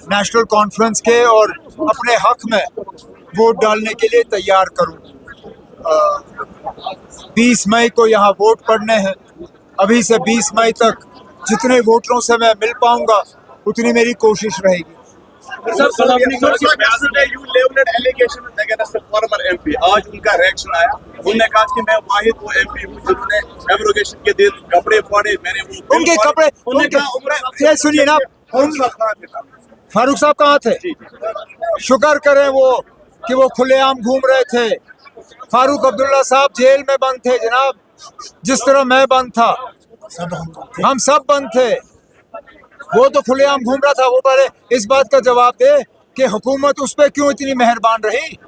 National conference के और अपने हक में वोट डालने के लिए तैयार करूं। 20 मई को यहाँ वोट पड़ने हैं। अभी से 20 मई तक जितने वोटरों से मैं मिल पाऊंगा उतनी मेरी कोशिश रहेगी। आज उनका रिएक्शन आया, उन्होंने कहा कि मैं वाहिद वो एमपी हूँ जिन्होंने एब्रोगेशन के दिन कपड़े फाड़े। मैंने उनके कपड़े ये सुनिए ना, फारूक साहब कहाँ थे? शुक्र करें कि वो खुलेआम घूम रहे थे। फारूक अब्दुल्ला साहब जेल में बंद थे जनाब, जिस तरह मैं बंद था, हम सब बंद थे। वो तो खुलेआम घूम रहा था। वो पहले इस बात का जवाब दे कि हुकूमत उस पर क्यों इतनी मेहरबान रही,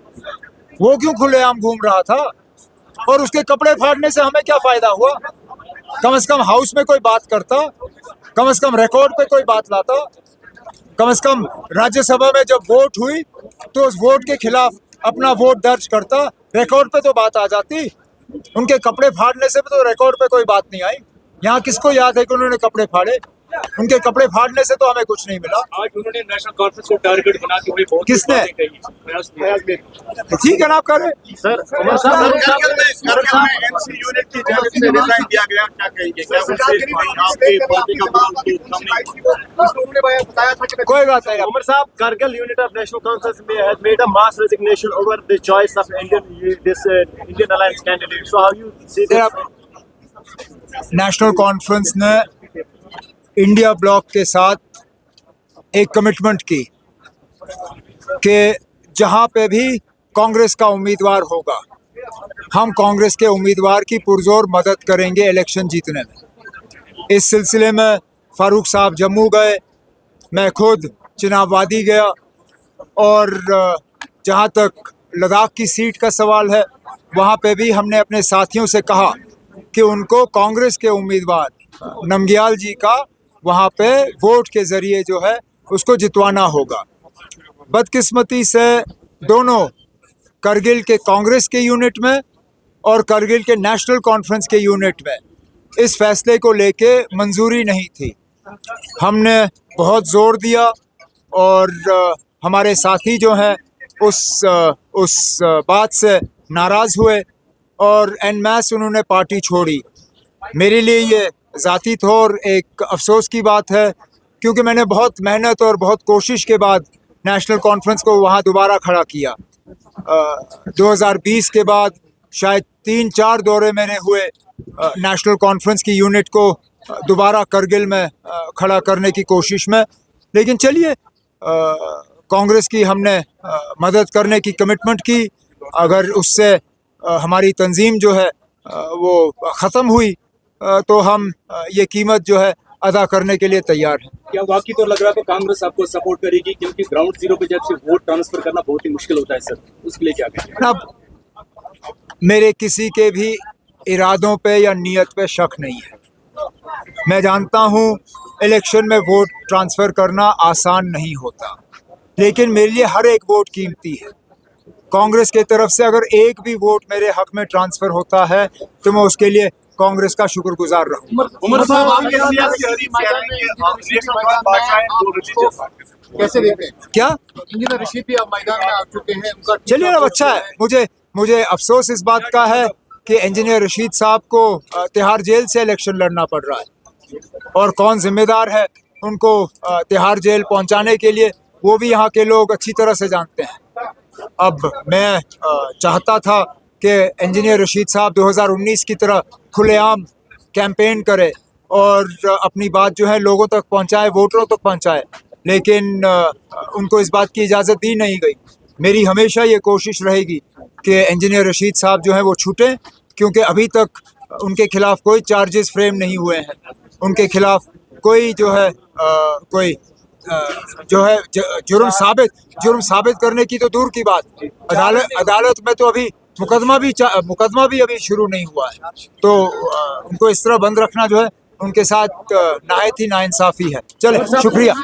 वो क्यों खुलेआम घूम रहा था, और उसके कपड़े फाड़ने से हमें क्या फायदा हुआ? कम से कम हाउस में कोई बात करता, कम से कम रिकॉर्ड पे कोई बात लाता, कम से कम राज्यसभा में जब वोट हुई तो उस वोट के खिलाफ अपना वोट दर्ज करता, रिकॉर्ड पे तो बात आ जाती। उनके कपड़े फाड़ने से तो रिकॉर्ड पे कोई बात नहीं आई। यहाँ किसको याद है कि उन्होंने कपड़े फाड़े? उनके कपड़े फाड़ने से तो हमें कुछ नहीं मिला। आज उन्होंने नेशनल कॉन्फ्रेंस को टारगेट बनाते हुए बहुत किसने? ठीक है ना, आप करें सर। यूनिट की जानिब से रिजाइन दिया गया, क्या कहेंगे? कोई बात नहीं। Umar Saab, Kargil unit of National Conference has made a mass resignation over the choice of Indian Alliance candidate. So how you see this? National conference ने इंडिया ब्लॉक के साथ एक कमिटमेंट की कि जहां पे भी कांग्रेस का उम्मीदवार होगा, हम कांग्रेस के उम्मीदवार की पुरजोर मदद करेंगे इलेक्शन जीतने में। इस सिलसिले में फारूक साहब जम्मू गए, मैं खुद चिनाब वादी गया, और जहां तक लद्दाख की सीट का सवाल है, वहां पे भी हमने अपने साथियों से कहा कि उनको कांग्रेस के उम्मीदवार नमग्याल जी का वहाँ पे वोट के ज़रिए जो है उसको जितवाना होगा। बदकिस्मती से दोनों करगिल के कांग्रेस के यूनिट में और करगिल के नेशनल कॉन्फ्रेंस के यूनिट में इस फैसले को लेके मंजूरी नहीं थी। हमने बहुत ज़ोर दिया और हमारे साथी जो हैं उस बात से नाराज़ हुए और एन मैस उन्होंने पार्टी छोड़ी। मेरे लिए ये ज़ाती तौर एक अफसोस की बात है, क्योंकि मैंने बहुत मेहनत और बहुत कोशिश के बाद नेशनल कॉन्फ्रेंस को वहाँ दोबारा खड़ा किया। 2020 के बाद शायद 3-4 दौरे मैंने हुए नेशनल कॉन्फ्रेंस की यूनिट को दोबारा करगिल में खड़ा करने की कोशिश में। लेकिन चलिए, कांग्रेस की हमने मदद करने की कमिटमेंट की। अगर उससे हमारी तंजीम जो है वो ख़त्म हुई तो हम ये कीमत जो है अदा करने के लिए तैयार हैं। क्या वाकई तो लग रहा है तो कांग्रेस आपको सपोर्ट करेगी, क्योंकि ग्राउंड जीरो पे जब से वोट ट्रांसफर करना बहुत ही मुश्किल होता है सर, उसके लिए क्या कहेंगे? अब मेरे किसी के भी इरादों पे या नीयत पे शक नहीं है। मैं जानता हूँ इलेक्शन में वोट ट्रांसफ़र करना आसान नहीं होता, लेकिन मेरे लिए हर एक वोट कीमती है। कांग्रेस की तरफ से अगर एक भी वोट मेरे हक में ट्रांसफ़र होता है तो मैं उसके लिए कांग्रेस का शुक्रगुजार रहूँगा। उमर साहब, आपके कैसे देखते हैं? क्या इंजीनियर रशीद भी अब मैदान में आ चुके हैं, उनका चलिए ना, अच्छा है। मुझे अफसोस इस बात का है कि इंजीनियर रशीद साहब को तिहाड़ जेल से इलेक्शन लड़ना पड़ रहा है, और कौन जिम्मेदार है उनको तिहाड़ जेल पहुंचाने के लिए वो भी यहाँ के लोग अच्छी तरह से जानते हैं। अब मैं चाहता था कि इंजीनियर रशीद साहब 2019 की तरह खुलेआम कैंपेन करे और अपनी बात जो है लोगों तक पहुंचाए, वोटरों तक पहुंचाए, लेकिन उनको इस बात की इजाज़त दी नहीं गई। मेरी हमेशा ये कोशिश रहेगी कि इंजीनियर रशीद साहब जो है वो छूटें, क्योंकि अभी तक उनके खिलाफ कोई चार्जेस फ्रेम नहीं हुए हैं। उनके खिलाफ कोई जो है जुर्म साबित करने की तो दूर की बात, अदालत में तो अभी मुकदमा भी अभी शुरू नहीं हुआ है। तो उनको इस तरह बंद रखना जो है उनके साथ नाहियत ही नाइंसाफ़ी है। चले, शुक्रिया।